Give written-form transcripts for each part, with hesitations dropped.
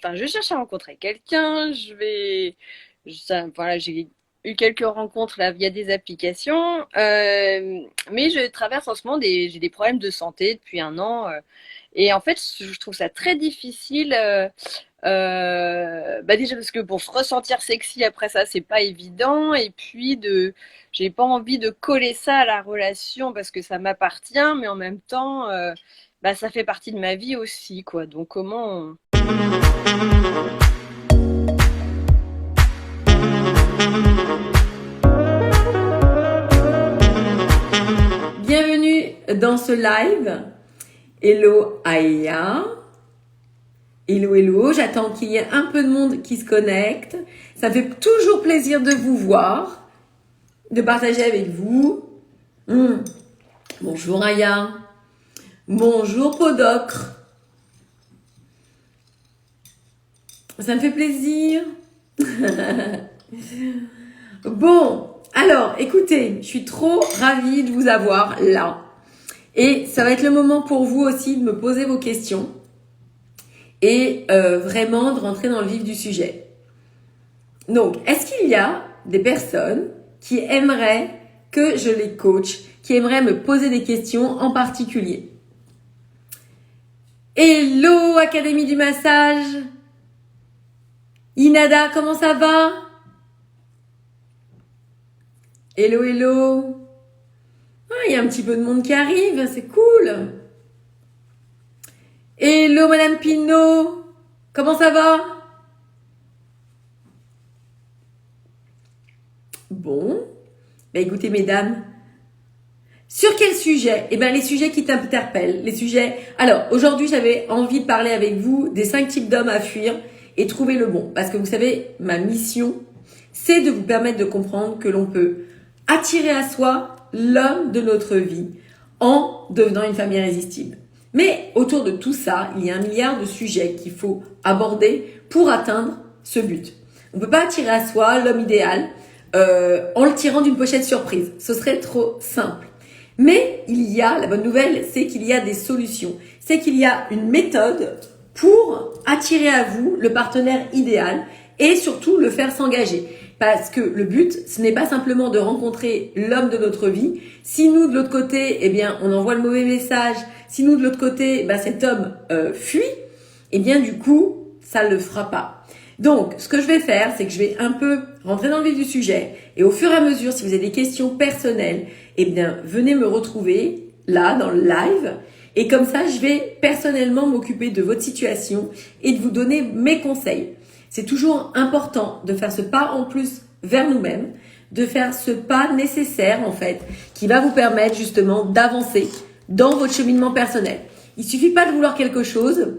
enfin, je cherche à rencontrer quelqu'un. Voilà, j'ai eu quelques rencontres là via des applications, mais je traverse en ce moment j'ai des problèmes de santé depuis un an, et en fait, je trouve ça très difficile. Bah déjà parce que pour se ressentir sexy après ça, c'est pas évident. Et puis j'ai pas envie de coller ça à la relation parce que ça m'appartient, mais en même temps, bah ça fait partie de ma vie aussi, quoi. Donc Bienvenue dans ce live. Hello Aya. Hello, hello. J'attends qu'il y ait un peu de monde qui se connecte. Ça me fait toujours plaisir de vous voir, de partager avec vous. Bonjour Aya. Bonjour Podocre. Ça me fait plaisir. Bon, alors écoutez, je suis trop ravie de vous avoir là. Et ça va être le moment pour vous aussi de me poser vos questions et vraiment de rentrer dans le vif du sujet. Donc, est-ce qu'il y a des personnes qui aimeraient que je les coach, qui aimeraient me poser des questions en particulier? Hello, Académie du massage. Inada, comment ça va? Hello, hello. Ah, il y a un petit peu de monde qui arrive, c'est cool. Hello, Madame Pinault. Comment ça va? Bon. Ben écoutez, mesdames, sur quel sujet? Eh bien, les sujets qui t'interpellent, les sujets... Alors, aujourd'hui, j'avais envie de parler avec vous des 5 types d'hommes à fuir et trouver le bon. Parce que vous savez, ma mission, c'est de vous permettre de comprendre que l'on peut attirer à soi l'homme de notre vie en devenant une femme irrésistible. Mais autour de tout ça, il y a 1 milliard de sujets qu'il faut aborder pour atteindre ce but. On ne peut pas attirer à soi l'homme idéal en le tirant d'une pochette surprise. Ce serait trop simple. Mais la bonne nouvelle, c'est qu'il y a des solutions. C'est qu'il y a une méthode pour attirer à vous le partenaire idéal et surtout le faire s'engager. Parce que le but, ce n'est pas simplement de rencontrer l'homme de notre vie. Si nous, de l'autre côté, eh bien, on envoie le mauvais message, si nous, de l'autre côté, cet homme fuit, eh bien, du coup, ça ne le fera pas. Donc, ce que je vais faire, c'est que je vais un peu rentrer dans le vif du sujet et au fur et à mesure, si vous avez des questions personnelles, eh bien, venez me retrouver là, dans le live. Et comme ça, je vais personnellement m'occuper de votre situation et de vous donner mes conseils. C'est toujours important de faire ce pas en plus vers nous-mêmes, de faire ce pas nécessaire, en fait, qui va vous permettre justement d'avancer dans votre cheminement personnel. Il suffit pas de vouloir quelque chose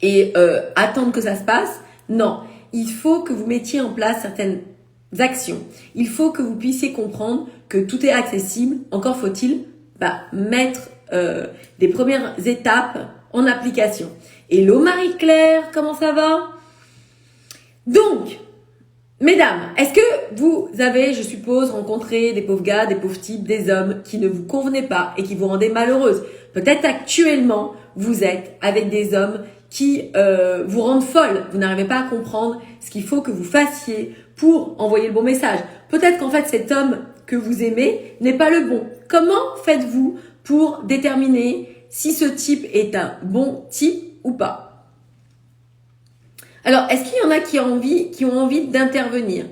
et attendre que ça se passe. Non, il faut que vous mettiez en place certaines actions. Il faut que vous puissiez comprendre que tout est accessible. Encore faut-il mettre des premières étapes en application. Hello Marie-Claire, comment ça va? Donc, mesdames, est-ce que vous avez, je suppose, rencontré des pauvres gars, des pauvres types, des hommes qui ne vous convenaient pas et qui vous rendaient malheureuse? Peut-être actuellement, vous êtes avec des hommes qui vous rendent folle. Vous n'arrivez pas à comprendre ce qu'il faut que vous fassiez pour envoyer le bon message. Peut-être qu'en fait, cet homme que vous aimez n'est pas le bon. Comment faites-vous pour déterminer si ce type est un bon type ou pas? Alors, est-ce qu'il y en a qui ont envie d'intervenir?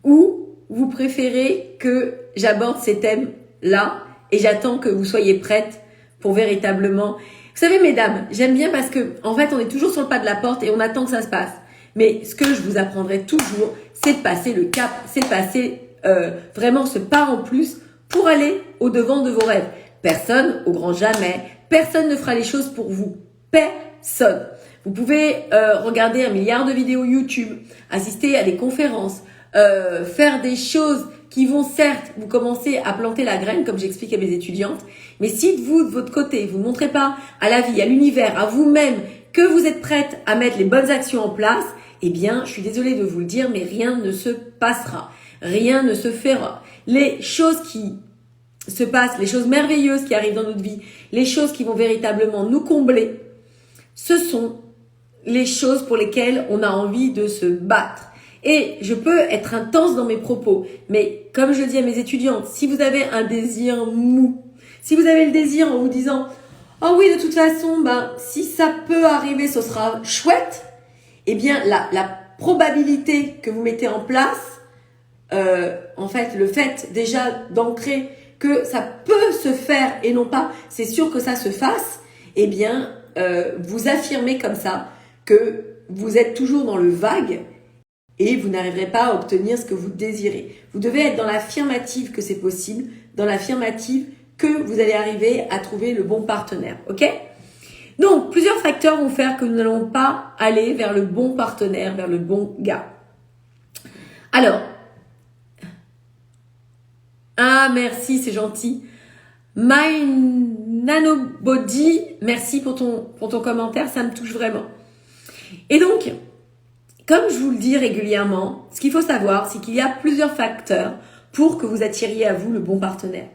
Ou vous préférez que j'aborde ces thèmes-là et j'attends que vous soyez prêtes pour véritablement... Vous savez, mesdames, j'aime bien parce que, en fait, on est toujours sur le pas de la porte et on attend que ça se passe. Mais ce que je vous apprendrai toujours, c'est de passer le cap, c'est de passer vraiment ce pas en plus pour aller au-devant de vos rêves. Personne, au grand jamais, personne ne fera les choses pour vous. Personne. Vous pouvez regarder 1 milliard de vidéos YouTube, assister à des conférences, faire des choses qui vont certes vous commencer à planter la graine, comme j'explique à mes étudiantes, mais si vous, de votre côté, vous ne montrez pas à la vie, à l'univers, à vous-même, que vous êtes prête à mettre les bonnes actions en place, eh bien, je suis désolée de vous le dire, mais rien ne se passera. Rien ne se fera. Les choses qui se passent, les choses merveilleuses qui arrivent dans notre vie, les choses qui vont véritablement nous combler, ce sont les choses pour lesquelles on a envie de se battre. Et je peux être intense dans mes propos, mais comme je dis à mes étudiantes, si vous avez un désir mou, si vous avez le désir en vous disant « Oh oui, de toute façon, si ça peut arriver, ce sera chouette », eh bien, la probabilité que vous mettez en place, en fait, le fait déjà d'ancrer que ça peut se faire et non pas c'est sûr que ça se fasse, eh bien, vous affirmez comme ça que vous êtes toujours dans le vague et vous n'arriverez pas à obtenir ce que vous désirez. Vous devez être dans l'affirmative que c'est possible, dans l'affirmative que vous allez arriver à trouver le bon partenaire, ok? Donc, plusieurs facteurs vont faire que nous n'allons pas aller vers le bon partenaire, vers le bon gars. Alors, merci, c'est gentil. My Nanobody, merci pour ton commentaire, ça me touche vraiment. Et donc, comme je vous le dis régulièrement, ce qu'il faut savoir, c'est qu'il y a plusieurs facteurs pour que vous attiriez à vous le bon partenaire.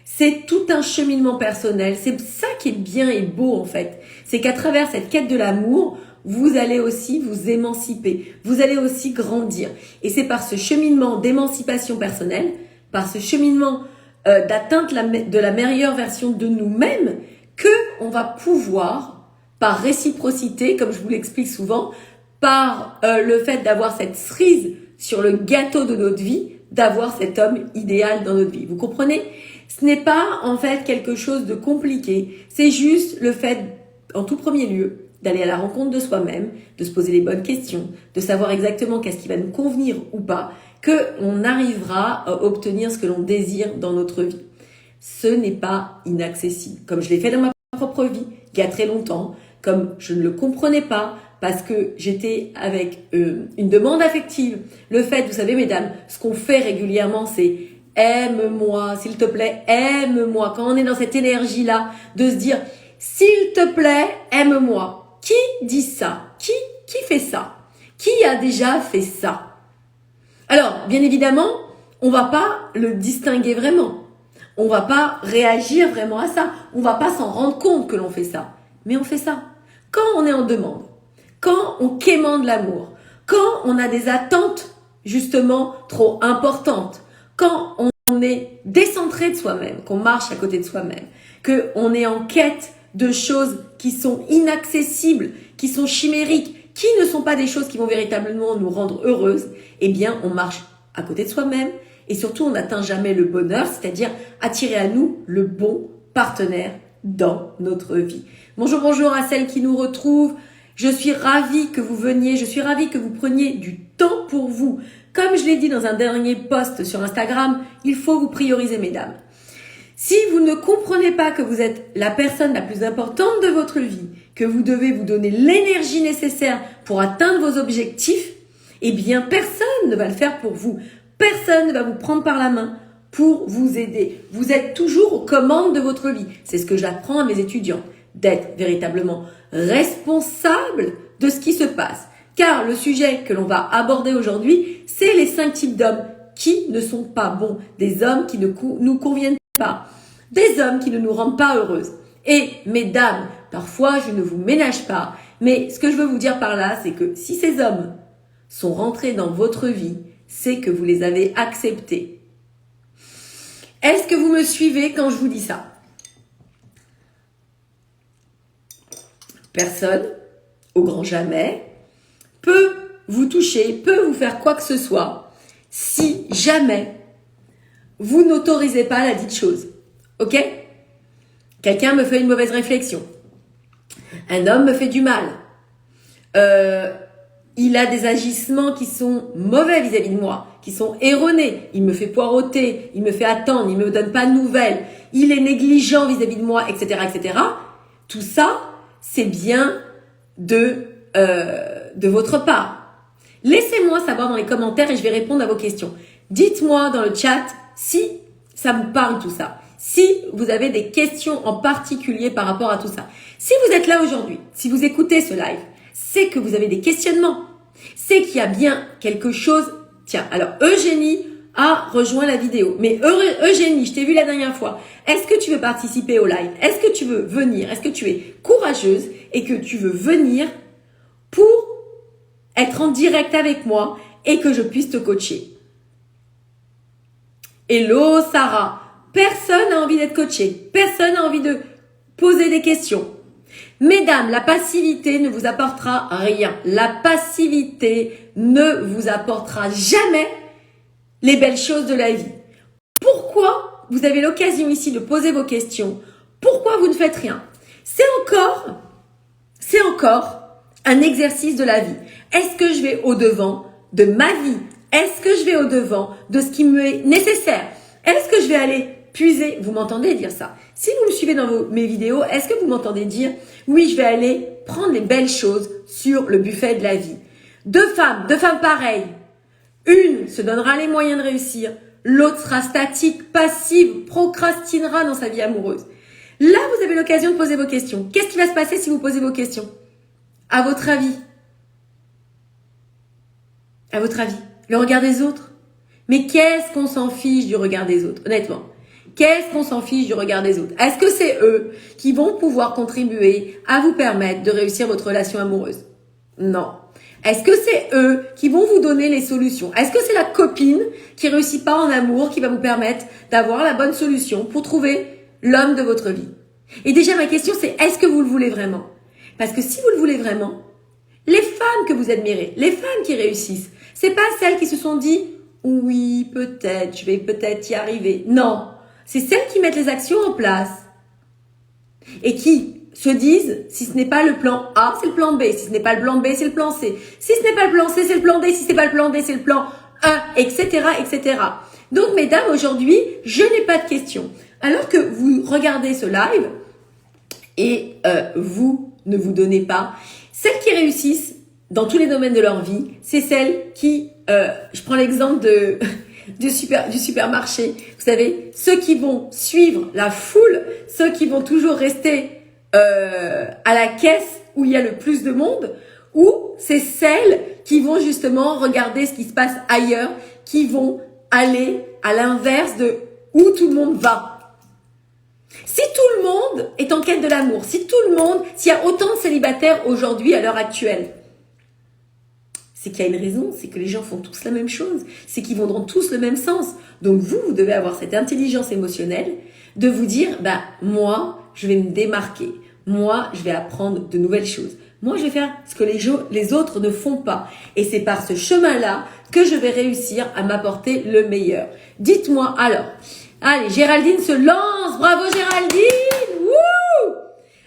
C'est tout un cheminement personnel, c'est ça qui est bien et beau en fait. C'est qu'à travers cette quête de l'amour, vous allez aussi vous émanciper, vous allez aussi grandir. Et c'est par ce cheminement d'émancipation personnelle, par ce cheminement d'atteinte de la meilleure version de nous-mêmes, que on va pouvoir, par réciprocité, comme je vous l'explique souvent, par le fait d'avoir cette cerise sur le gâteau de notre vie, d'avoir cet homme idéal dans notre vie. Vous comprenez? Ce n'est pas en fait quelque chose de compliqué, c'est juste le fait, en tout premier lieu, d'aller à la rencontre de soi-même, de se poser les bonnes questions, de savoir exactement qu'est-ce qui va nous convenir ou pas, qu'on arrivera à obtenir ce que l'on désire dans notre vie. Ce n'est pas inaccessible. Comme je l'ai fait dans ma propre vie, il y a très longtemps, comme je ne le comprenais pas, parce que j'étais avec une demande affective. Le fait, vous savez mesdames, ce qu'on fait régulièrement, c'est « aime-moi, s'il te plaît, aime-moi ». Quand on est dans cette énergie-là, de se dire « s'il te plaît, aime-moi ». Qui dit ça? Qui fait ça? Qui a déjà fait ça? Alors, bien évidemment, on va pas le distinguer vraiment. On va pas réagir vraiment à ça. On va pas s'en rendre compte que l'on fait ça. Mais on fait ça. Quand on est en demande, quand on quémande l'amour, quand on a des attentes justement trop importantes, quand on est décentré de soi-même, qu'on marche à côté de soi-même, qu'on est en quête de choses qui sont inaccessibles, qui sont chimériques, qui ne sont pas des choses qui vont véritablement nous rendre heureuses, eh bien, on marche à côté de soi-même et surtout, on n'atteint jamais le bonheur, c'est-à-dire attirer à nous le bon partenaire dans notre vie. Bonjour, bonjour à celles qui nous retrouvent. Je suis ravie que vous veniez, je suis ravie que vous preniez du temps pour vous. Comme je l'ai dit dans un dernier post sur Instagram, il faut vous prioriser, mesdames. Si vous ne comprenez pas que vous êtes la personne la plus importante de votre vie, que vous devez vous donner l'énergie nécessaire pour atteindre vos objectifs, eh bien personne ne va le faire pour vous. Personne ne va vous prendre par la main pour vous aider. Vous êtes toujours aux commandes de votre vie. C'est ce que j'apprends à mes étudiants, d'être véritablement responsable de ce qui se passe. Car le sujet que l'on va aborder aujourd'hui, c'est les 5 types d'hommes qui ne sont pas bons, des hommes qui ne nous conviennent pas, des hommes qui ne nous rendent pas heureuses. Et mesdames, parfois je ne vous ménage pas, mais ce que je veux vous dire par là, c'est que si ces hommes sont rentrés dans votre vie, c'est que vous les avez acceptés. Est-ce que vous me suivez quand je vous dis ça? Personne, au grand jamais, peut vous toucher, peut vous faire quoi que ce soit, si jamais vous n'autorisez pas la dite chose. Ok? Quelqu'un me fait une mauvaise réflexion. Un homme me fait du mal. Il a des agissements qui sont mauvais vis-à-vis de moi, qui sont erronés. Il me fait poireauter, il me fait attendre, il me donne pas de nouvelles. Il est négligent vis-à-vis de moi, etc., etc. Tout ça, c'est bien de votre part. Laissez-moi savoir dans les commentaires et je vais répondre à vos questions. Dites-moi dans le chat si ça vous parle tout ça. Si vous avez des questions en particulier par rapport à tout ça. Si vous êtes là aujourd'hui, si vous écoutez ce live, c'est que vous avez des questionnements. C'est qu'il y a bien quelque chose. Tiens, alors Eugénie a rejoint la vidéo. Mais Eugénie, je t'ai vu la dernière fois. Est-ce que tu veux participer au live? Est-ce que tu veux venir? Est-ce que tu es courageuse et que tu veux venir pour être en direct avec moi et que je puisse te coacher. Hello Sarah, personne n'a envie d'être coaché, personne n'a envie de poser des questions. Mesdames, la passivité ne vous apportera rien. La passivité ne vous apportera jamais les belles choses de la vie. Pourquoi vous avez l'occasion ici de poser vos questions? Pourquoi vous ne faites rien? C'est encore un exercice de la vie. Est-ce que je vais au-devant de ma vie? Est-ce que je vais au-devant de ce qui me est nécessaire? Est-ce que je vais aller puiser? Vous m'entendez dire ça? Si vous me suivez dans mes vidéos, est-ce que vous m'entendez dire oui, je vais aller prendre les belles choses sur le buffet de la vie? Deux femmes pareilles. Une se donnera les moyens de réussir. L'autre sera statique, passive, procrastinera dans sa vie amoureuse. Là, vous avez l'occasion de poser vos questions. Qu'est-ce qui va se passer si vous posez vos questions? À votre avis? À votre avis? Le regard des autres? Mais qu'est-ce qu'on s'en fiche du regard des autres? Honnêtement. Qu'est-ce qu'on s'en fiche du regard des autres? Est-ce que c'est eux qui vont pouvoir contribuer à vous permettre de réussir votre relation amoureuse? Non. Est-ce que c'est eux qui vont vous donner les solutions? Est-ce que c'est la copine qui réussit pas en amour qui va vous permettre d'avoir la bonne solution pour trouver l'homme de votre vie? Et déjà, ma question, c'est est-ce que vous le voulez vraiment? Parce que si vous le voulez vraiment, les femmes que vous admirez, les femmes qui réussissent, c'est pas celles qui se sont dit oui, peut-être, je vais peut-être y arriver. Non. C'est celles qui mettent les actions en place et qui se disent, si ce n'est pas le plan A, c'est le plan B. Si ce n'est pas le plan B, c'est le plan C. Si ce n'est pas le plan C, c'est le plan D. Si ce n'est pas le plan D, c'est le plan 1, etc., etc. Donc, mesdames, aujourd'hui, je n'ai pas de questions. Alors que vous regardez ce live et vous ne vous donnez pas, celles qui réussissent dans tous les domaines de leur vie, c'est celles qui, je prends l'exemple du supermarché. Vous savez, ceux qui vont suivre la foule, ceux qui vont toujours rester à la caisse où il y a le plus de monde, ou c'est celles qui vont justement regarder ce qui se passe ailleurs, qui vont aller à l'inverse de où tout le monde va. Si tout le monde est en quête de l'amour, si tout le monde, s'il y a autant de célibataires aujourd'hui à l'heure actuelle, c'est qu'il y a une raison, c'est que les gens font tous la même chose, c'est qu'ils vont dans tous le même sens. Donc vous devez avoir cette intelligence émotionnelle de vous dire, bah moi, je vais me démarquer, moi, je vais apprendre de nouvelles choses, moi, je vais faire ce que les autres ne font pas. Et c'est par ce chemin-là que je vais réussir à m'apporter le meilleur. Dites-moi alors. Allez, Géraldine se lance, bravo Géraldine. Wouh!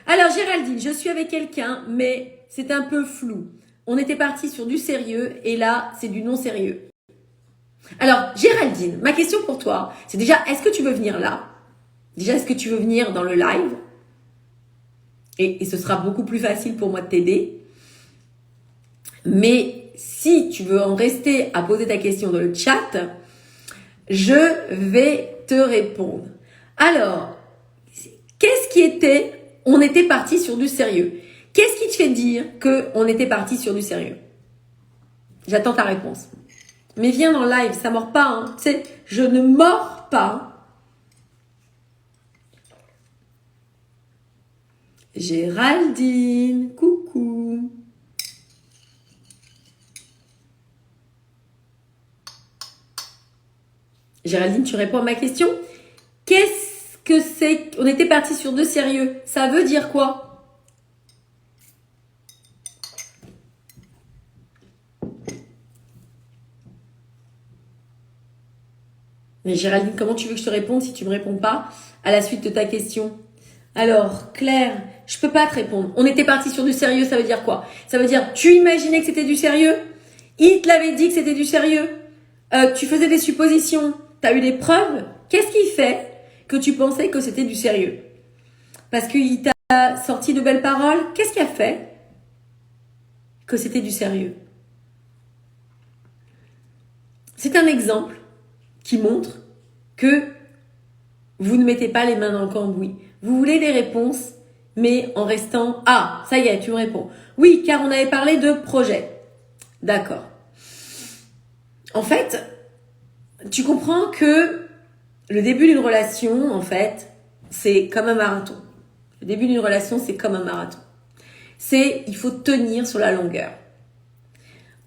Alors Géraldine, je suis avec quelqu'un, mais c'est un peu flou. On était parti sur du sérieux et là, c'est du non-sérieux. Alors, Géraldine, ma question pour toi, c'est déjà, est-ce que tu veux venir là? Déjà, est-ce que tu veux venir dans le live? Et ce sera beaucoup plus facile pour moi de t'aider. Mais si tu veux en rester à poser ta question dans le chat, je vais te répondre. Alors, qu'est-ce qui était? On était parti sur du sérieux. Qu'est-ce qui te fait dire qu'on était parti sur du sérieux? J'attends ta réponse. Mais viens dans le live, ça mord pas. Hein. Tu sais, je ne mords pas. Géraldine, coucou. Géraldine, tu réponds à ma question? Qu'est-ce que c'est? On était parti sur de sérieux. Ça veut dire quoi? Mais Géraldine, comment tu veux que je te réponde si tu ne me réponds pas à la suite de ta question? Alors, Claire, je peux pas te répondre. On était parti sur du sérieux, ça veut dire quoi? Ça veut dire, tu imaginais que c'était du sérieux? Il te l'avait dit que c'était du sérieux? Tu faisais des suppositions? Tu as eu des preuves? Qu'est-ce qui fait que tu pensais que c'était du sérieux? Parce qu'il t'a sorti de belles paroles? Qu'est-ce qui a fait que c'était du sérieux? C'est un exemple qui montre que vous ne mettez pas les mains dans le cambouis. Vous voulez des réponses, mais en restant... Ah, ça y est, tu me réponds. Oui, car on avait parlé de projet. D'accord. En fait, tu comprends que le début d'une relation, en fait, c'est comme un marathon. Le début d'une relation, c'est comme un marathon. c'est il faut tenir sur la longueur.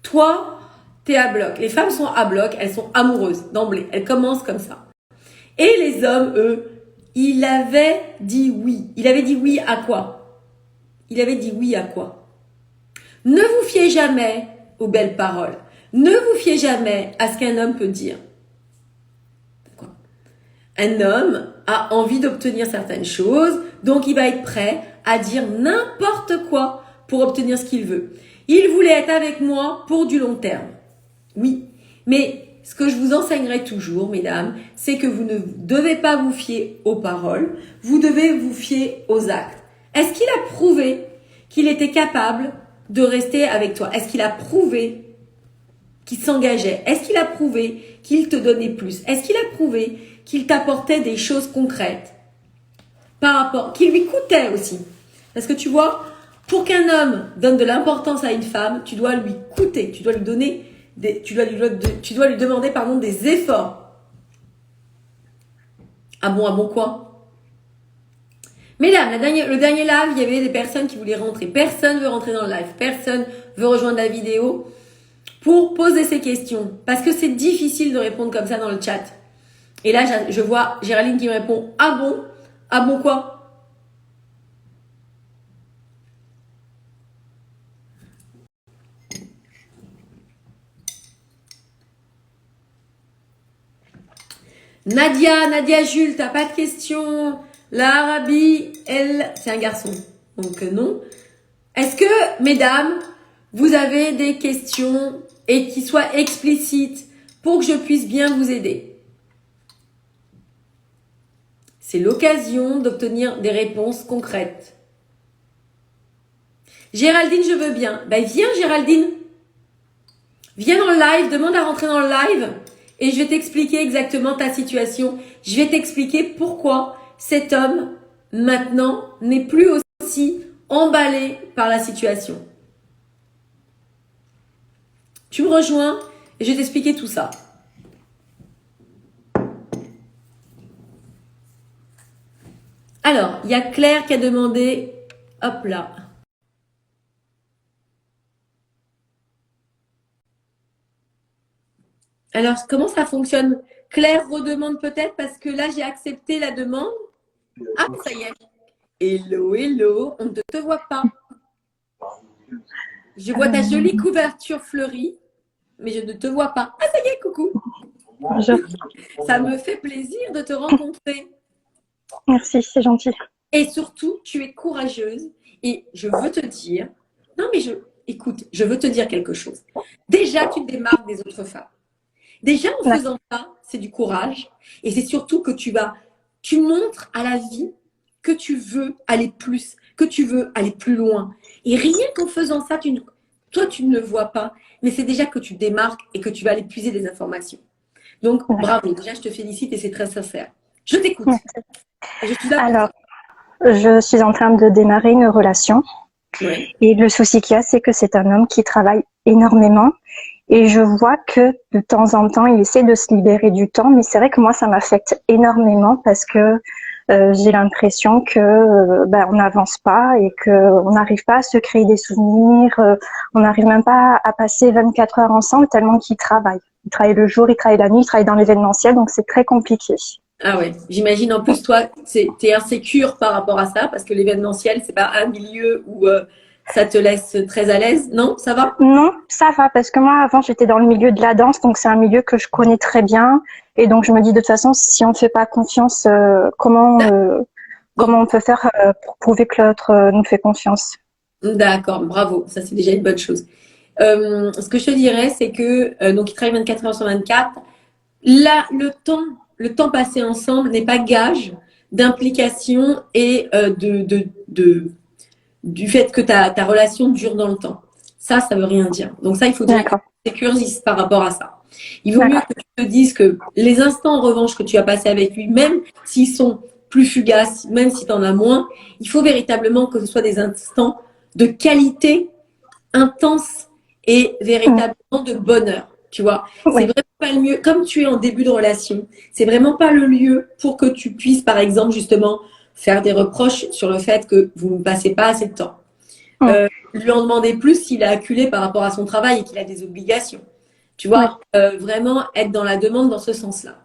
Toi, t'es à bloc. Les femmes sont à bloc, elles sont amoureuses d'emblée. Elles commencent comme ça. Et les hommes, eux, il avait dit oui. Il avait dit oui à quoi? Il avait dit oui à quoi? Ne vous fiez jamais aux belles paroles. Ne vous fiez jamais à ce qu'un homme peut dire. Un homme a envie d'obtenir certaines choses, donc il va être prêt à dire n'importe quoi pour obtenir ce qu'il veut. Il voulait être avec moi pour du long terme. Oui, mais ce que je vous enseignerai toujours, mesdames, c'est que vous ne devez pas vous fier aux paroles, vous devez vous fier aux actes. Est-ce qu'il a prouvé qu'il était capable de rester avec toi? Est-ce qu'il a prouvé qu'il s'engageait? Est-ce qu'il a prouvé qu'il te donnait plus? Est-ce qu'il a prouvé qu'il t'apportait des choses concrètes par rapport, qui lui coûtaient aussi? Parce que tu vois, pour qu'un homme donne de l'importance à une femme, tu dois lui coûter, tu dois lui donner tu dois lui demander des efforts. Ah bon quoi? Mesdames, le dernier live, il y avait des personnes qui voulaient rentrer. Personne veut rentrer dans le live. Personne veut rejoindre la vidéo pour poser ces questions. Parce que c'est difficile de répondre comme ça dans le chat. Et là, je vois Géraldine qui me répond, ah bon? Ah bon quoi? Nadia Jules, t'as pas de questions? L'Arabie, elle, c'est un garçon. Donc non. Est-ce que, mesdames, vous avez des questions et qui soient explicites pour que je puisse bien vous aider? C'est l'occasion d'obtenir des réponses concrètes. Géraldine, je veux bien. Ben viens Géraldine. Viens dans le live, demande à rentrer dans le live. Et je vais t'expliquer exactement ta situation. Je vais t'expliquer pourquoi cet homme, maintenant, n'est plus aussi emballé par la situation. Tu me rejoins et je vais t'expliquer tout ça. Alors, il y a Claire qui a demandé, hop là. Alors, comment ça fonctionne? Claire redemande peut-être parce que là, j'ai accepté la demande. Ah, ça y est. Hello, on ne te voit pas. Je vois ta jolie couverture fleurie, mais je ne te vois pas. Ah, ça y est, coucou. Bonjour. Ça me fait plaisir de te rencontrer. Merci, c'est gentil. Et surtout, tu es courageuse et je veux te dire, écoute, je veux te dire quelque chose. Déjà, tu te démarques des autres femmes. Déjà, en faisant ça, c'est du courage. Et c'est surtout que tu montres à la vie que tu veux aller plus, que tu veux aller plus loin. Et rien qu'en faisant ça, toi, tu ne le vois pas. Mais c'est déjà que tu te démarques et que tu vas aller puiser des informations. Donc, bravo. Déjà, je te félicite et c'est très sincère. Je t'écoute. Je suis là. Alors, je suis en train de démarrer une relation. Oui. Et le souci qu'il y a, c'est que c'est un homme qui travaille énormément. Et je vois que de temps en temps, il essaie de se libérer du temps. Mais c'est vrai que moi, ça m'affecte énormément parce que j'ai l'impression que on n'avance pas et qu'on n'arrive pas à se créer des souvenirs. On n'arrive même pas à passer 24 heures ensemble tellement qu'il travaille. Il travaille le jour, il travaille la nuit, il travaille dans l'événementiel. Donc, c'est très compliqué. Ah ouais, j'imagine en plus, toi, t'es insécure par rapport à ça parce que l'événementiel, c'est pas un milieu où ça te laisse très à l'aise. Non, ça va? Non, ça va parce que moi, avant, j'étais dans le milieu de la danse, donc c'est un milieu que je connais très bien. Et donc, je me dis de toute façon, si on ne fait pas confiance, comment on peut faire pour prouver que l'autre nous fait confiance? D'accord, bravo. Ça, c'est déjà une bonne chose. Ce que je te dirais, c'est que donc il travaille 24 heures sur 24. Là, le temps passé ensemble n'est pas gage d'implication et du fait que ta relation dure dans le temps. Ça veut rien dire. Donc ça, il faut dire que tu sécurises par rapport à ça. Il vaut mieux que tu te dises que les instants, en revanche, que tu as passés avec lui, même s'ils sont plus fugaces, même si tu en as moins, il faut véritablement que ce soit des instants de qualité intense et véritablement de bonheur. Tu vois, c'est vraiment pas le mieux. Comme tu es en début de relation, c'est vraiment pas le lieu pour que tu puisses, par exemple, justement, faire des reproches sur le fait que vous ne passez pas assez de temps. lui en demander plus s'il est acculé par rapport à son travail et qu'il a des obligations. Tu vois, vraiment être dans la demande dans ce sens-là.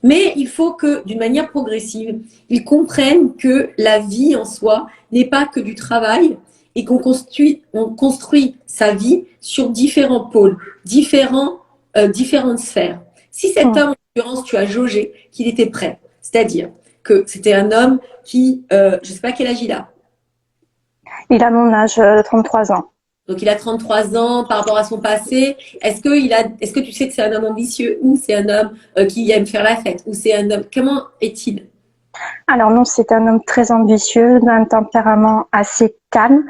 Mais il faut que, d'une manière progressive, ils comprennent que la vie en soi n'est pas que du travail et qu'on construit sa vie sur différents pôles, différentes sphères. Si cet homme, en l'occurrence, tu as jaugé qu'il était prêt, c'est-à-dire que c'était un homme qui, je ne sais pas quel âge il a. Il a mon âge, 33 ans. Donc il a 33 ans par rapport à son passé. Est-ce que tu sais que c'est un homme ambitieux ou c'est un homme qui aime faire la fête ou c'est un homme, comment est-il? Alors non, c'est un homme très ambitieux, d'un tempérament assez calme.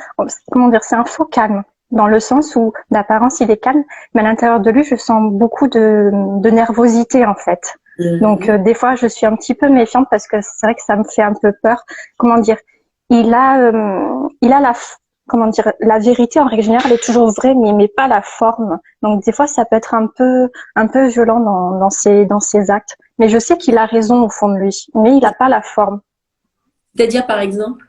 Comment dire, c'est un faux calme, dans le sens où d'apparence il est calme, mais à l'intérieur de lui, je sens beaucoup de nervosité en fait. Donc des fois, je suis un petit peu méfiante parce que c'est vrai que ça me fait un peu peur. Comment dire, il a comment dire, la vérité en règle générale est toujours vraie, mais pas la forme. Donc des fois, ça peut être un peu violent dans ses actes. Mais je sais qu'il a raison au fond de lui, mais il n'a pas la forme. C'est-à-dire par exemple?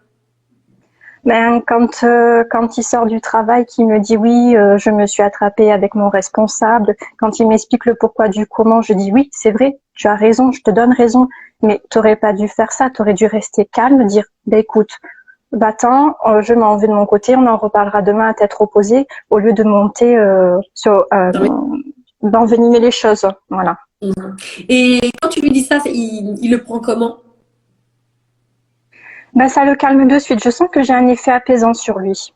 Ben quand il sort du travail, qu'il me dit oui, je me suis attrapée avec mon responsable. Quand il m'explique le pourquoi du comment, je dis oui, c'est vrai, tu as raison, je te donne raison, mais t'aurais pas dû faire ça, t'aurais dû rester calme, dire ben écoute, attends, je m'en vais de mon côté, on en reparlera demain à tête opposée, au lieu de monter d'envenimer les choses, voilà. Et quand tu lui dis ça, il le prend comment? Ben ça le calme de suite. Je sens que j'ai un effet apaisant sur lui.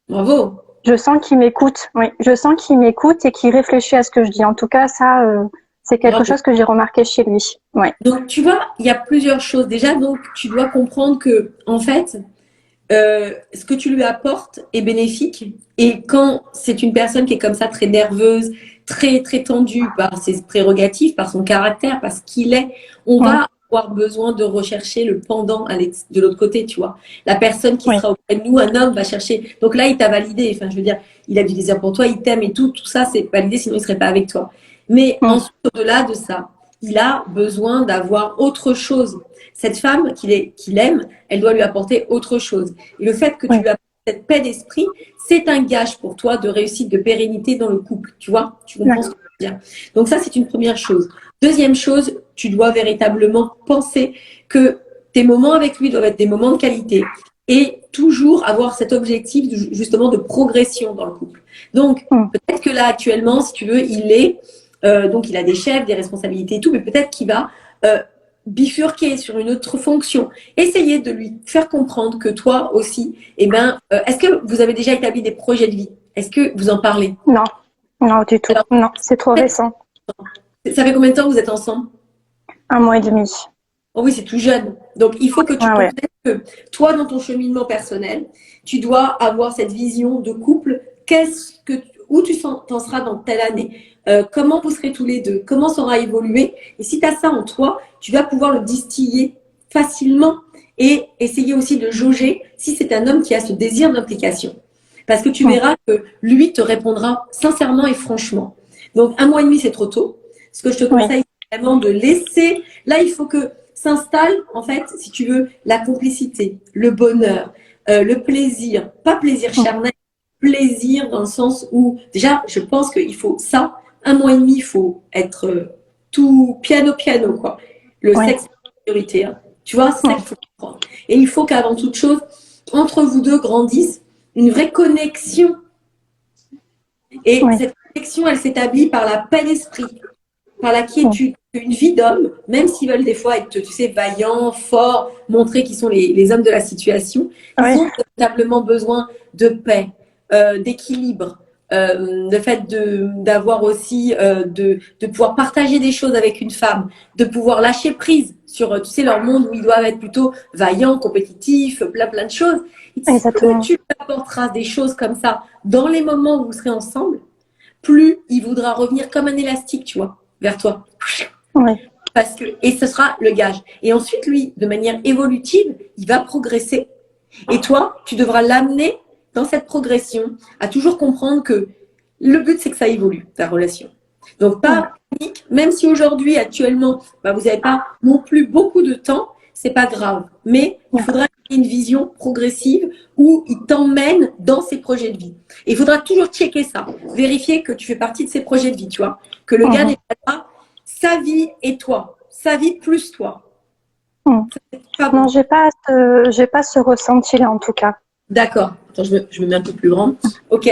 Bravo. Je sens qu'il m'écoute. Oui, je sens qu'il m'écoute et qu'il réfléchit à ce que je dis. En tout cas, ça, c'est quelque chose que j'ai remarqué chez lui. Ouais. Donc tu vois, il y a plusieurs choses. Déjà, donc tu dois comprendre que en fait, ce que tu lui apportes est bénéfique. Et quand c'est une personne qui est comme ça, très nerveuse, très très tendue par ses prérogatives, par son caractère, par ce qu'il est, on va avoir besoin de rechercher le pendant de l'autre côté, tu vois. La personne qui sera auprès de nous, un homme va chercher. Donc là, il t'a validé. Enfin, je veux dire, il a du désir pour toi, il t'aime et tout ça, c'est validé, sinon il serait pas avec toi. Mais ensuite, au-delà de ça, il a besoin d'avoir autre chose. Cette femme qu'il aime, elle doit lui apporter autre chose. Et le fait que tu lui apportes cette paix d'esprit, c'est un gage pour toi de réussite, de pérennité dans le couple. Tu vois? Tu comprends ce que je veux dire? Donc ça, c'est une première chose. Deuxième chose, tu dois véritablement penser que tes moments avec lui doivent être des moments de qualité et toujours avoir cet objectif justement de progression dans le couple. Donc, peut-être que là, actuellement, si tu veux, donc il a des chefs, des responsabilités et tout, mais peut-être qu'il va bifurquer sur une autre fonction. Essayez de lui faire comprendre que toi aussi, est-ce que vous avez déjà établi des projets de vie? Est-ce que vous en parlez? Non, non du tout. Alors, non, c'est trop récent. Ça fait combien de temps que vous êtes ensemble? 1 mois et demi. Oh oui, c'est tout jeune. Donc, il faut que tu comprennes que toi, dans ton cheminement personnel, tu dois avoir cette vision de couple. Où tu t'en seras dans telle année? Comment vous serez tous les deux? Comment ça aura évolué? Et si tu as ça en toi, tu vas pouvoir le distiller facilement et essayer aussi de jauger si c'est un homme qui a ce désir d'implication. Parce que tu verras que lui te répondra sincèrement et franchement. Donc, 1 mois et demi, c'est trop tôt. Ce que je te conseille, c'est vraiment de laisser. Là, il faut que s'installe, en fait, si tu veux, la complicité, le bonheur, le plaisir. Pas plaisir charnel, plaisir dans le sens où, déjà, je pense qu'il faut ça. 1 mois et demi, il faut être tout piano, quoi. Le sexe est la priorité. Hein. Tu vois, c'est ça qu'il faut comprendre. Et il faut qu'avant toute chose, entre vous deux grandisse une vraie connexion. Et cette connexion, elle s'établit par la paix d'esprit, par la quiétude. Une vie d'homme, même s'ils veulent des fois être, tu sais, vaillants, forts, montrer qu'ils sont les hommes de la situation, ils ont véritablement besoin de paix, d'équilibre, le fait d'avoir aussi, de pouvoir partager des choses avec une femme, de pouvoir lâcher prise sur, tu sais, leur monde où ils doivent être plutôt vaillants, compétitifs, plein de choses. Plus tu apporteras des choses comme ça dans les moments où vous serez ensemble, plus il voudra revenir comme un élastique, tu vois, vers toi. Et ce sera le gage. Et ensuite, lui, de manière évolutive, il va progresser. Et toi, tu devras l'amener dans cette progression à toujours comprendre que le but, c'est que ça évolue, ta relation. Donc, pas panique, même si aujourd'hui, actuellement, vous n'avez pas non plus beaucoup de temps, c'est pas grave. Mais il faudra une vision progressive où il t'emmène dans ses projets de vie. Et il faudra toujours checker ça, vérifier que tu fais partie de ses projets de vie, tu vois, que le gars n'est pas là, sa vie et toi, sa vie plus toi. Pas bon. Non, j'ai pas ce ressenti-là en tout cas. D'accord. Attends, je me mets un peu plus grand. Ok.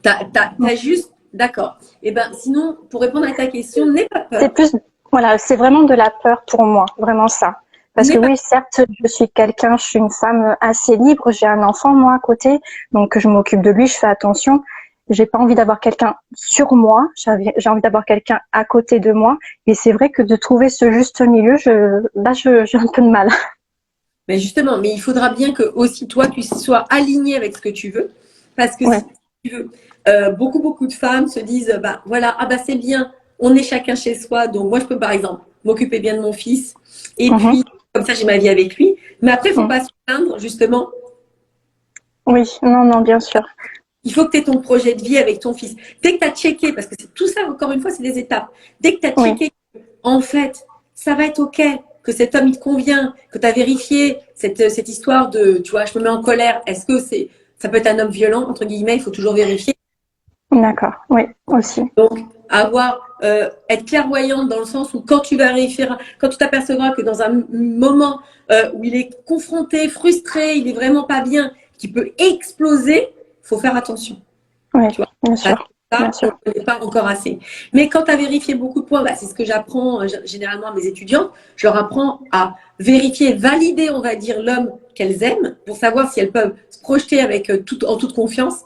T'as juste. D'accord. Eh ben, sinon, pour répondre à ta question, n'aie pas peur. C'est plus, voilà, c'est vraiment de la peur pour moi, vraiment ça. Parce que oui, certes, je suis une femme assez libre, j'ai un enfant moi à côté, donc je m'occupe de lui, je fais attention. J'ai pas envie d'avoir quelqu'un sur moi, j'ai envie d'avoir quelqu'un à côté de moi. Et c'est vrai que de trouver ce juste milieu, j'ai un peu de mal. Mais justement, mais il faudra bien que aussi toi, tu sois aligné avec ce que tu veux. Parce que si tu veux, beaucoup de femmes se disent, bah voilà, ah bah c'est bien, on est chacun chez soi. Donc moi, je peux par exemple m'occuper bien de mon fils. Et puis, comme ça, j'ai ma vie avec lui. Mais après, il ne faut pas se plaindre, justement. Oui, non, bien sûr. Il faut que tu aies ton projet de vie avec ton fils. Dès que tu as checké, parce que c'est tout ça, encore une fois, c'est des étapes. Dès que tu as checké, en fait, ça va être OK, que cet homme, il te convient, que tu as vérifié cette histoire de, tu vois, je me mets en colère. Est-ce que ça peut être un homme violent, entre guillemets, il faut toujours vérifier. D'accord, oui, aussi. Donc, être clairvoyante dans le sens où quand tu t'apercevras que dans un moment où il est confronté, frustré, il est vraiment pas bien, qui peut exploser, faut faire attention. Oui, tu vois, bien sûr. Ça, on n'est pas encore assez. Mais quand tu as vérifié beaucoup de points, c'est ce que j'apprends généralement à mes étudiants. Je leur apprends à vérifier, valider, on va dire, l'homme qu'elles aiment pour savoir si elles peuvent se projeter avec en toute confiance.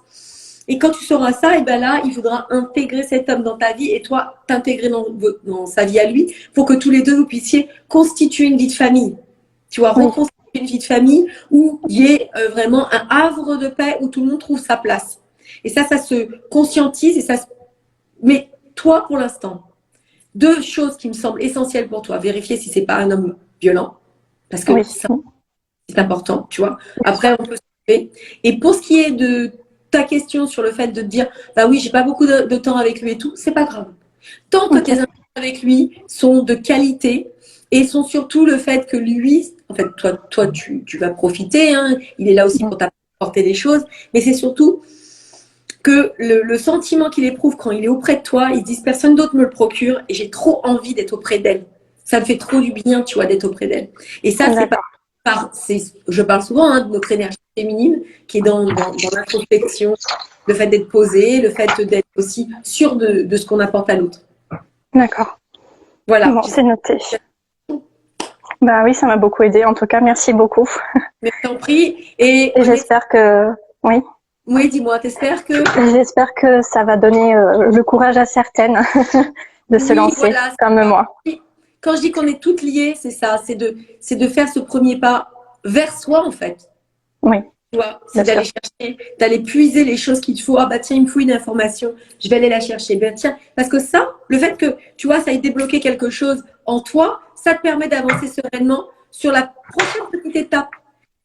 Et quand tu sauras ça, et ben là, il faudra intégrer cet homme dans ta vie et toi, t'intégrer dans sa vie à lui pour que tous les deux, vous puissiez constituer une vie de famille. Tu vois, reconstituer une vie de famille où il y ait vraiment un havre de paix où tout le monde trouve sa place. Et ça se conscientise et Mais toi, pour l'instant, deux choses qui me semblent essentielles pour toi. Vérifier si c'est pas un homme violent. Parce que c'est important, tu vois. Après, on peut se trouver. Et pour ce qui est de ta question sur le fait de te dire, bah oui, j'ai pas beaucoup de temps avec lui et tout, c'est pas grave. Tant que tes interactions avec lui sont de qualité et sont surtout le fait que lui, en fait, toi tu vas profiter, hein, il est là aussi pour t'apporter des choses, mais c'est surtout que le sentiment qu'il éprouve quand il est auprès de toi, il se dit personne d'autre me le procure et j'ai trop envie d'être auprès d'elle. Ça me fait trop du bien, tu vois, d'être auprès d'elle. Et ça, c'est pas je parle souvent de notre énergie féminine qui est dans l'introspection, le fait d'être posée, le fait d'être aussi sûr de ce qu'on apporte à l'autre. D'accord. Voilà. Bon, c'est noté. Bah oui, ça m'a beaucoup aidé. En tout cas, merci beaucoup. Mais je t'en prie. Et j'espère que... Oui. Oui, dis-moi, t'espères que... J'espère que ça va donner le courage à certaines de se lancer, comme moi. Quand je dis qu'on est toutes liées, c'est ça, c'est de faire ce premier pas vers soi, en fait. Oui. Tu vois, c'est d'aller chercher, d'aller puiser les choses qu'il te faut. Ah bah tiens, il me faut une information, je vais aller la chercher. Ben tiens, parce que ça, le fait que, tu vois, ça ait débloqué quelque chose en toi, ça te permet d'avancer sereinement sur la prochaine petite étape.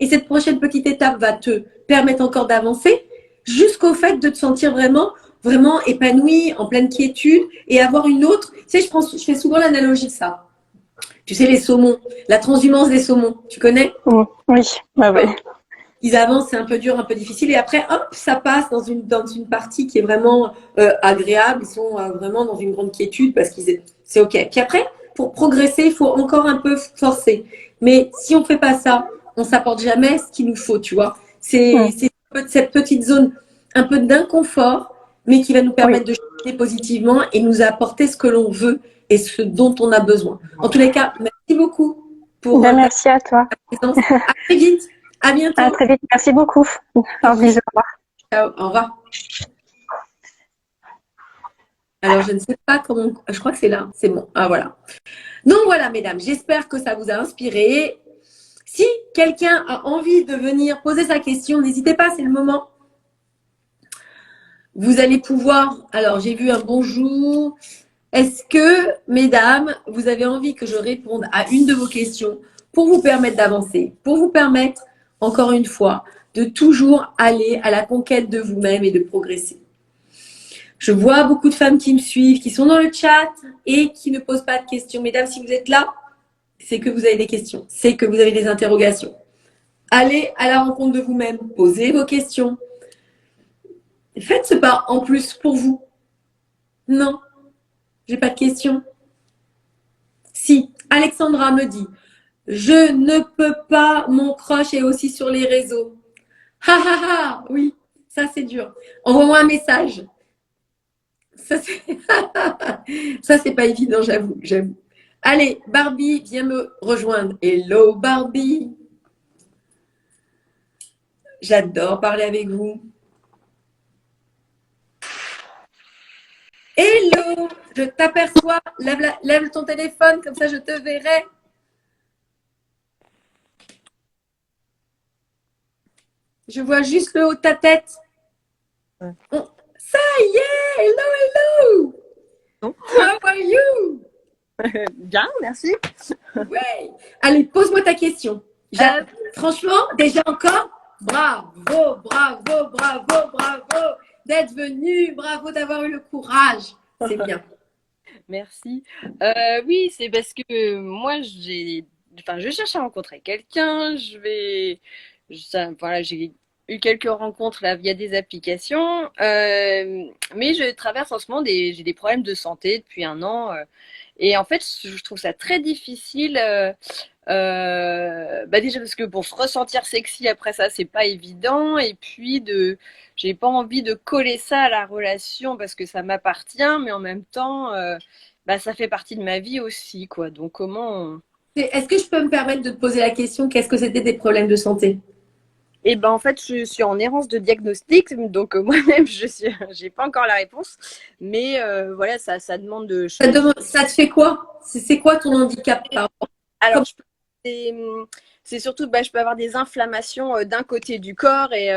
Et cette prochaine petite étape va te permettre encore d'avancer jusqu'au fait de te sentir vraiment épanoui, en pleine quiétude et avoir une autre. Tu sais, je fais souvent l'analogie de ça. Tu sais, les saumons, la transhumance des saumons, tu connais? Oui, oui. Ils avancent, c'est un peu dur, un peu difficile, et après, hop, ça passe dans une partie qui est vraiment agréable. Ils sont vraiment dans une grande quiétude parce c'est OK. Puis après, pour progresser, il faut encore un peu forcer. Mais si on fait pas ça, on s'apporte jamais ce qu'il nous faut, tu vois. C'est cette petite zone un peu d'inconfort, mais qui va nous permettre de changer positivement et nous apporter ce que l'on veut et ce dont on a besoin. En tous les cas, merci beaucoup pour merci à toi. Ta présence. À très vite. À bientôt. À très vite. Merci beaucoup. Un bisou. Au revoir. Ciao. Au revoir. Alors, je ne sais pas comment... Je crois que c'est là. C'est bon. Ah, voilà. Donc, voilà, mesdames. J'espère que ça vous a inspiré. Si quelqu'un a envie de venir poser sa question, n'hésitez pas, c'est le moment. Vous allez pouvoir... Alors, j'ai vu un bonjour. Est-ce que, mesdames, vous avez envie que je réponde à une de vos questions pour vous permettre d'avancer, pour vous permettre, encore une fois, de toujours aller à la conquête de vous-même et de progresser? Je vois beaucoup de femmes qui me suivent, qui sont dans le chat et qui ne posent pas de questions. Mesdames, si vous êtes là, c'est que vous avez des questions, c'est que vous avez des interrogations. Allez à la rencontre de vous-même. Posez vos questions. Faites ce pas en plus pour vous. Non, j'ai pas de questions. Si, Alexandra me dit, je ne peux pas, mon crush est aussi sur les réseaux. Ha ha ha, oui, ça c'est dur. Envoie-moi un message. Ça c'est ça c'est pas évident, j'avoue. Allez, Barbie, viens me rejoindre. Hello Barbie. J'adore parler avec vous. Hello, je t'aperçois. Lève ton téléphone, comme ça je te verrai. Je vois juste le haut de ta tête. Ouais. Oh, ça y est, hello, hello. Non. How are you? Bien, merci. Ouais. Allez, pose-moi ta question. Franchement, déjà encore, bravo, bravo, bravo, bravo d'être venu, bravo d'avoir eu le courage. C'est bien. Merci. Oui, c'est parce que moi, je cherche à rencontrer quelqu'un. Voilà, j'ai eu quelques rencontres là via des applications, mais je traverse en ce moment j'ai des problèmes de santé depuis un an, et en fait, je trouve ça très difficile. Bah déjà parce que pour se ressentir sexy après ça, c'est pas évident, et puis j'ai pas envie de coller ça à la relation parce que ça m'appartient, mais en même temps, bah ça fait partie de ma vie aussi, quoi. Donc Est-ce que je peux me permettre de te poser la question, qu'est-ce que c'était tes problèmes de santé? Eh ben en fait, je suis en errance de diagnostic, donc moi-même j'ai pas encore la réponse, mais voilà, ça demande de choses. Ça te fait quoi? C'est quoi ton handicap? Alors, c'est surtout, bah, je peux avoir des inflammations d'un côté du corps. Et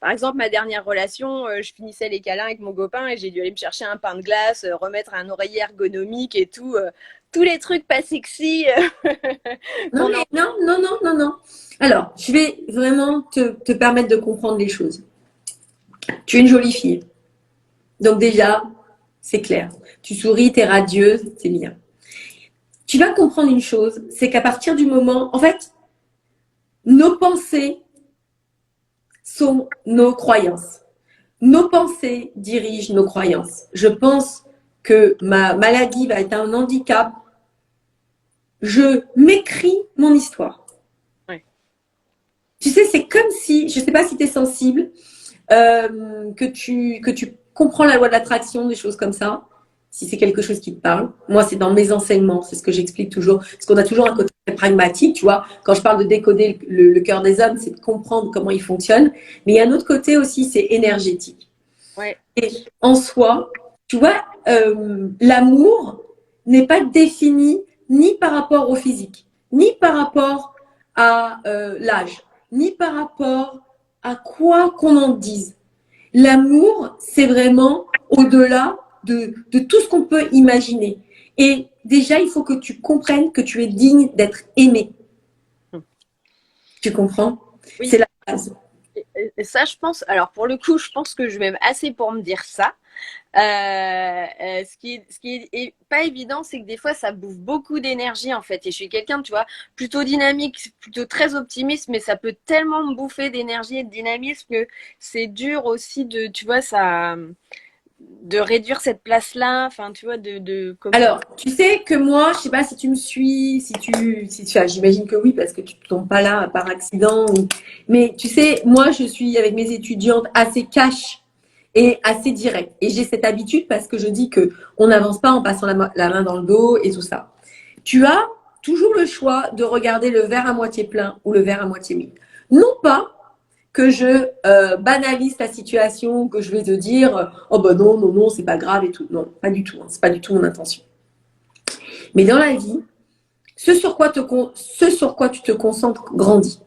par exemple, ma dernière relation, je finissais les câlins avec mon copain et j'ai dû aller me chercher un pain de glace, remettre un oreiller ergonomique et tout. Tous les trucs pas sexy. Non, mais non, non, non, non, non. Alors, je vais vraiment te permettre de comprendre les choses. Tu es une jolie fille. Donc déjà, c'est clair. Tu souris, tu es radieuse, c'est bien. Tu vas comprendre une chose, c'est qu'à partir du moment, en fait, nos pensées sont nos croyances. Nos pensées dirigent nos croyances. Je pense que ma maladie va être un handicap. Je m'écris mon histoire. Ouais. Tu sais, c'est comme si, je ne sais pas si tu es sensible, que tu comprends la loi de l'attraction, des choses comme ça, si c'est quelque chose qui te parle. Moi, c'est dans mes enseignements, c'est ce que j'explique toujours, parce qu'on a toujours un côté très pragmatique, tu vois. Quand je parle de décoder le cœur des hommes, c'est de comprendre comment ils fonctionnent. Mais il y a un autre côté aussi, c'est énergétique. Ouais. Et en soi, tu vois, l'amour n'est pas défini ni par rapport au physique, ni par rapport à l'âge, ni par rapport à quoi qu'on en dise. L'amour, c'est vraiment au-delà de tout ce qu'on peut imaginer. Et déjà, il faut que tu comprennes que tu es digne d'être aimé. Tu comprends? Oui. C'est la base. Et ça, je pense, alors pour le coup, je pense que je m'aime assez pour me dire ça. Ce qui est pas évident, c'est que des fois, ça bouffe beaucoup d'énergie en fait. Et je suis quelqu'un, tu vois, plutôt dynamique, plutôt très optimiste, mais ça peut tellement me bouffer d'énergie et de dynamisme que c'est dur aussi tu vois, de réduire cette place-là. Enfin, tu vois, Alors, tu sais que moi, je sais pas si tu me suis, j'imagine que oui, parce que tu ne tombes pas là par accident. Mais tu sais, moi, je suis avec mes étudiantes assez cash et assez direct. Et j'ai cette habitude parce que je dis que on n'avance pas en passant la main dans le dos et tout ça. Tu as toujours le choix de regarder le verre à moitié plein ou le verre à moitié vide. Non pas que je banalise ta situation, que je vais te dire oh ben non, non, non, c'est pas grave et tout. Non, pas du tout. Hein, c'est pas du tout mon intention. Mais dans la vie, ce sur quoi tu te concentres grandit.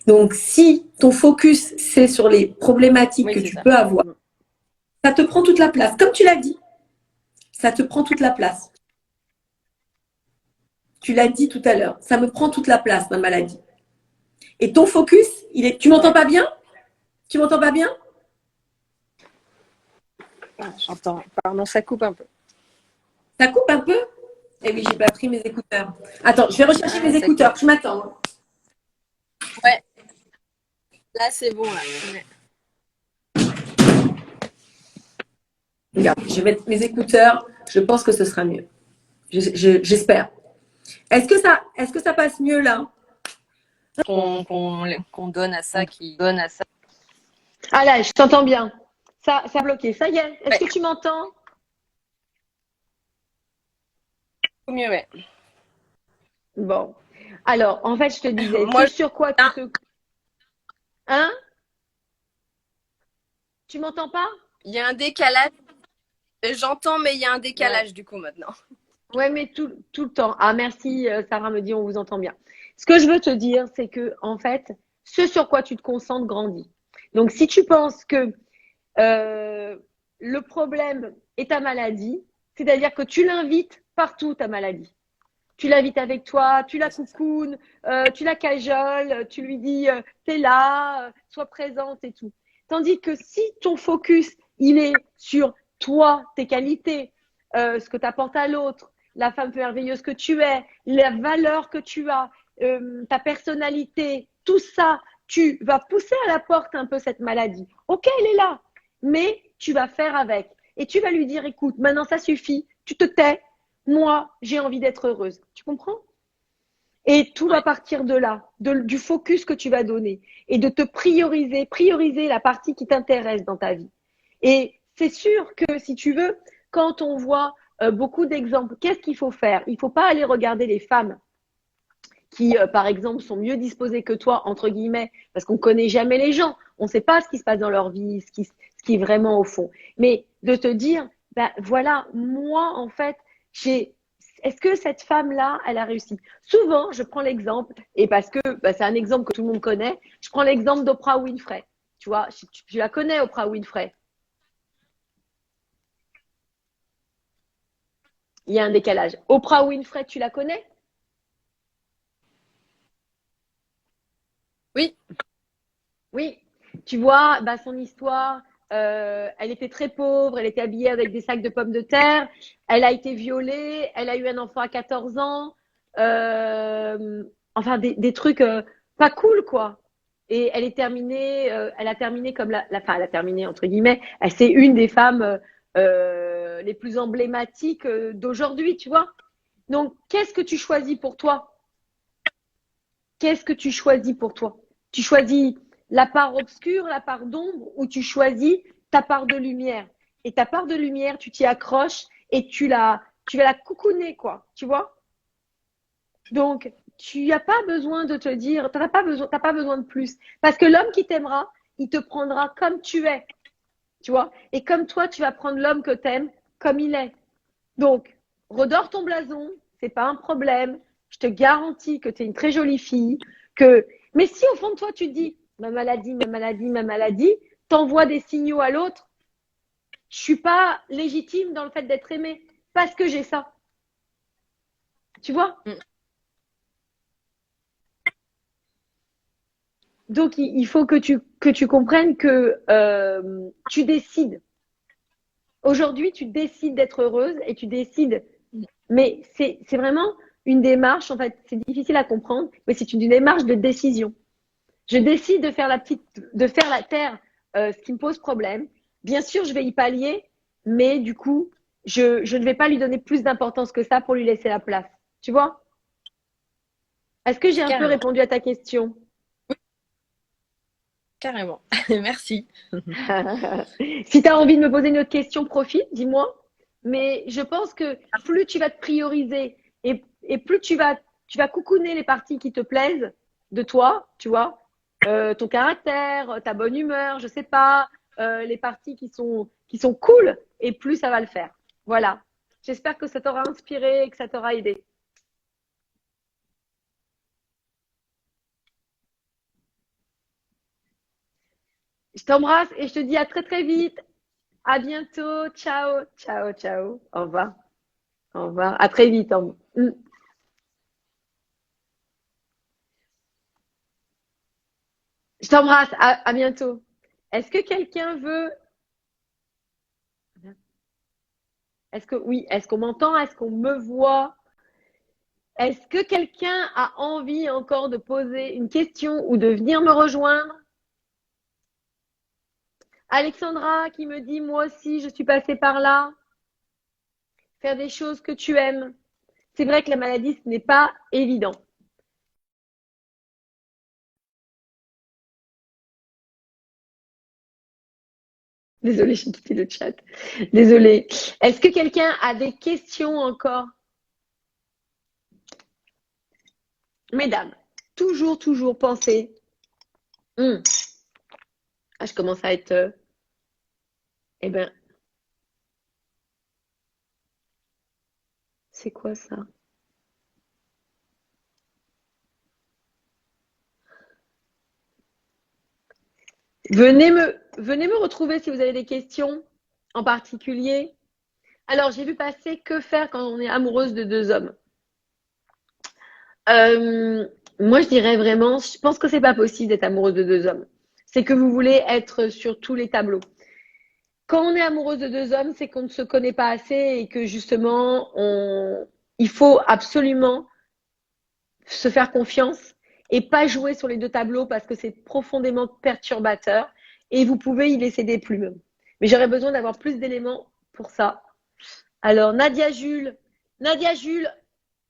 Donc, si ton focus, c'est sur les problématiques que tu peux avoir, ça te prend toute la place. Comme tu l'as dit, ça te prend toute la place. Tu l'as dit tout à l'heure, ça me prend toute la place, ma maladie. Et ton focus, tu m'entends pas bien? Tu m'entends pas bien? J'entends. Pardon, ça coupe un peu. Ça coupe un peu? Eh oui, j'ai pas pris mes écouteurs. Attends, je vais rechercher mes écouteurs. Je m'attends. Là, c'est bon, là. Ouais. Regarde, je vais mettre mes écouteurs. Je pense que ce sera mieux. J'espère. Est-ce que ça passe mieux là? Qu'on donne à ça qui donne à ça. Ah là, je t'entends bien. Ça a bloqué. Ça y est. Est-ce Ouais, que tu m'entends? au mieux, ouais. Bon. Alors, en fait, je te disais, ce Moi, sur quoi tu te... Hein? Tu m'entends pas? il y a un décalage. J'entends, mais il y a un Ouais. décalage du coup maintenant. Ouais, mais tout le temps. Ah, merci, Sarah me dit, on vous entend bien. Ce que je veux te dire, c'est que, en fait, ce sur quoi tu te concentres grandit. Donc, si tu penses que euh, le problème est ta maladie, c'est-à-dire que tu l'invites partout, ta maladie. Tu l'invites avec toi, tu la Ouais, c'est ça. coucounes, tu la cajoles, tu lui dis t'es là, sois présente et tout. Tandis que si ton focus il est sur toi, tes qualités, ce que tu apportes à l'autre, la femme merveilleuse que tu es, la valeur que tu as, ta personnalité, tout ça, tu vas pousser à la porte un peu cette maladie. Ok, elle est là, mais tu vas faire avec. Et tu vas lui dire, écoute, maintenant ça suffit, tu te tais, moi, j'ai envie d'être heureuse. Tu comprends? Et tout va Ouais. partir de là, du focus que tu vas donner et de te prioriser la partie qui t'intéresse dans ta vie. Et c'est sûr que si tu veux, quand on voit beaucoup d'exemples, qu'est-ce qu'il faut faire? Il ne faut pas aller regarder les femmes qui, par exemple, sont mieux disposées que toi, entre guillemets, parce qu'on ne connaît jamais les gens. On ne sait pas ce qui se passe dans leur vie, ce qui est vraiment au fond. Mais de te dire, ben voilà, moi, en fait, j'ai est-ce que cette femme-là, elle a réussi? Souvent, je prends l'exemple, et parce que bah, c'est un exemple que tout le monde connaît, je prends l'exemple d'Oprah Winfrey. Tu vois, tu la connais, Oprah Winfrey. Il y a un décalage. Oprah Winfrey, tu la connais? Oui, Oui, tu vois, bah, son histoire, elle était très pauvre, elle était habillée avec des sacs de pommes de terre, elle a été violée, elle a eu un enfant à 14 ans, enfin des trucs pas cool quoi. Et elle a terminé comme enfin, elle a terminé entre guillemets, c'est une des femmes les plus emblématiques d'aujourd'hui, tu vois. Donc, qu'est-ce que tu choisis pour toi? Qu'est-ce que tu choisis pour toi? Tu choisis la part obscure, la part d'ombre, ou tu choisis ta part de lumière? Et ta part de lumière, tu t'y accroches et tu vas la coucouner, quoi. Tu vois? Donc, tu n'as pas besoin de te dire, t'as pas besoin de plus. Parce que l'homme qui t'aimera, il te prendra comme tu es. Tu vois? Et comme toi, tu vas prendre l'homme que t'aimes comme il est. Donc, redors ton blason, c'est pas un problème. Je te garantis que tu es une très jolie fille. Que... Mais si au fond de toi, tu te dis ma maladie, ma maladie, ma maladie, t'envoies des signaux à l'autre, je suis pas légitime dans le fait d'être aimée parce que j'ai ça. Tu vois? mm, Donc, il faut que tu comprennes que tu décides. Aujourd'hui, tu décides d'être heureuse et tu décides. mm. Mais c'est vraiment une démarche, en fait, c'est difficile à comprendre, mais c'est une démarche de décision. Je décide de faire la terre, ce qui me pose problème. Bien sûr, je vais y pallier, mais du coup, je ne vais pas lui donner plus d'importance que ça pour lui laisser la place. Tu vois? Est-ce que j'ai un peu Carrément, répondu à ta question? carrément. Merci. Si tu as envie de me poser une autre question, profite, dis-moi. Mais je pense que plus tu vas te prioriser et plus tu vas coucouner les parties qui te plaisent de toi, tu vois, ton caractère, ta bonne humeur, je sais pas, les parties qui sont cool, et plus ça va le faire. Voilà. J'espère que ça t'aura inspiré et que ça t'aura aidé. Je t'embrasse et je te dis à très très vite. À bientôt. Ciao, ciao, ciao. Au revoir. Au revoir. À très vite. Je t'embrasse. À bientôt. Est-ce que quelqu'un veut. Est-ce que oui, est-ce qu'on m'entend? Est-ce qu'on me voit? Est-ce que quelqu'un a envie encore de poser une question ou de venir me rejoindre? Alexandra qui me dit, moi aussi, je suis passée par là. Faire des choses que tu aimes. C'est vrai que la maladie, ce n'est pas évident. Désolée, j'ai quitté le chat. Désolée. Est-ce que quelqu'un a des questions encore? Mesdames, toujours penser. Ah, je commence à être. Eh ben, c'est quoi ça? Venez me retrouver si vous avez des questions en particulier. Alors, j'ai vu passer que faire quand on est amoureuse de deux hommes. Moi, je dirais vraiment, je pense que c'est pas possible d'être amoureuse de deux hommes. C'est que vous voulez être sur tous les tableaux. Quand on est amoureuse de deux hommes, c'est qu'on ne se connaît pas assez et que justement, il faut absolument se faire confiance et pas jouer sur les deux tableaux parce que c'est profondément perturbateur et vous pouvez y laisser des plumes. Mais j'aurais besoin d'avoir plus d'éléments pour ça. Alors, Nadia Jules,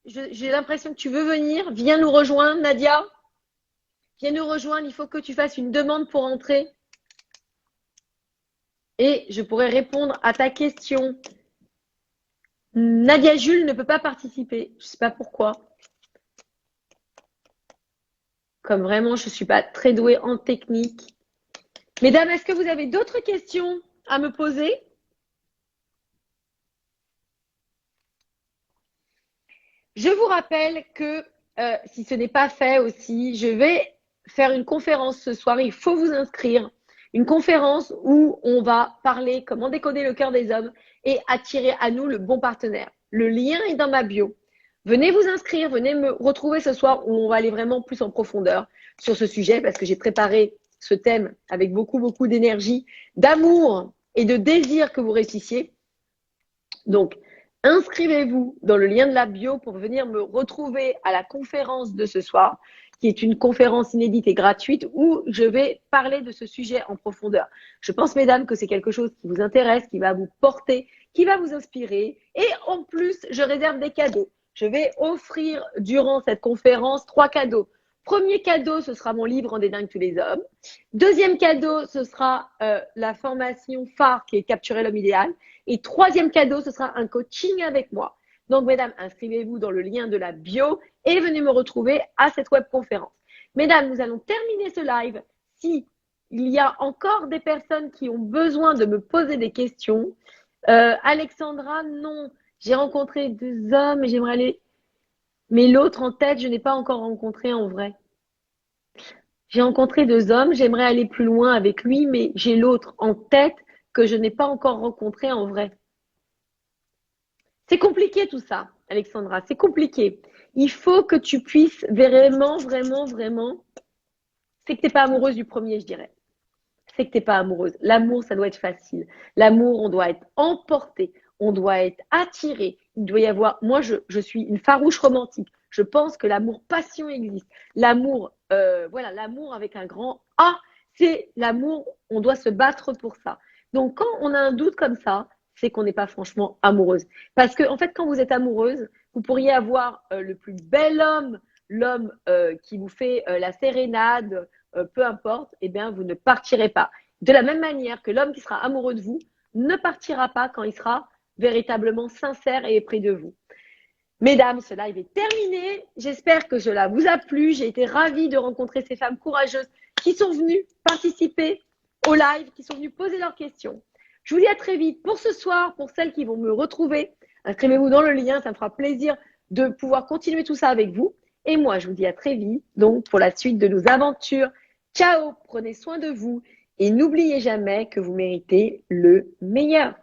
j'ai l'impression que tu veux venir. Viens nous rejoindre, Nadia. Viens nous rejoindre. Il faut que tu fasses une demande pour entrer. Et je pourrais répondre à ta question. Nadia Jules ne peut pas participer. Je ne sais pas pourquoi. Comme vraiment, je ne suis pas très douée en technique. Mesdames, est-ce que vous avez d'autres questions à me poser? Je vous rappelle que si ce n'est pas fait aussi, je vais faire une conférence ce soir. Il faut vous inscrire. Une conférence où on va parler comment décoder le cœur des hommes et attirer à nous le bon partenaire. Le lien est dans ma bio. Venez vous inscrire, venez me retrouver ce soir où on va aller vraiment plus en profondeur sur ce sujet parce que j'ai préparé ce thème avec beaucoup d'énergie, d'amour et de désir que vous réussissiez. Donc, inscrivez-vous dans le lien de la bio pour venir me retrouver à la conférence de ce soir, qui est une conférence inédite et gratuite où je vais parler de ce sujet en profondeur. Je pense, mesdames, que c'est quelque chose qui vous intéresse, qui va vous porter, qui va vous inspirer. Et en plus, je réserve des cadeaux. Je vais offrir durant cette conférence 3 cadeaux. Premier cadeau, ce sera mon livre En dédaigne tous les hommes. Deuxième cadeau, ce sera la formation phare qui est Capturer l'homme idéal. Et troisième cadeau, ce sera un coaching avec moi. Donc, mesdames, inscrivez-vous dans le lien de la bio et venez me retrouver à cette webconférence. Mesdames, nous allons terminer ce live. Si il y a encore des personnes qui ont besoin de me poser des questions, Alexandra, non. J'ai rencontré 2 hommes et j'aimerais aller. Mais l'autre en tête, je n'ai pas encore rencontré en vrai. J'ai rencontré 2 hommes, j'aimerais aller plus loin avec lui, mais j'ai l'autre en tête que je n'ai pas encore rencontré en vrai. C'est compliqué tout ça, Alexandra, c'est compliqué. Il faut que tu puisses vraiment. C'est que tu n'es pas amoureuse du premier, je dirais. C'est que tu n'es pas amoureuse. L'amour, ça doit être facile. L'amour, on doit être emporté, on doit être attiré. Il doit y avoir. Moi, je suis une farouche romantique. Je pense que l'amour passion existe. L'amour, voilà, l'amour avec un grand A, c'est l'amour. On doit se battre pour ça. Donc, quand on a un doute comme ça, c'est qu'on n'est pas franchement amoureuse. Parce que, en fait, quand vous êtes amoureuse, vous pourriez avoir le plus bel homme, l'homme qui vous fait la sérénade, peu importe, eh bien, vous ne partirez pas. De la même manière que l'homme qui sera amoureux de vous ne partira pas quand il sera véritablement sincère et près de vous. Mesdames, ce live est terminé. J'espère que cela vous a plu. J'ai été ravie de rencontrer ces femmes courageuses qui sont venues participer au live, qui sont venues poser leurs questions. Je vous dis à très vite pour ce soir, pour celles qui vont me retrouver. Inscrivez-vous dans le lien, ça me fera plaisir de pouvoir continuer tout ça avec vous. Et moi, je vous dis à très vite, donc, pour la suite de nos aventures. Ciao, prenez soin de vous et n'oubliez jamais que vous méritez le meilleur.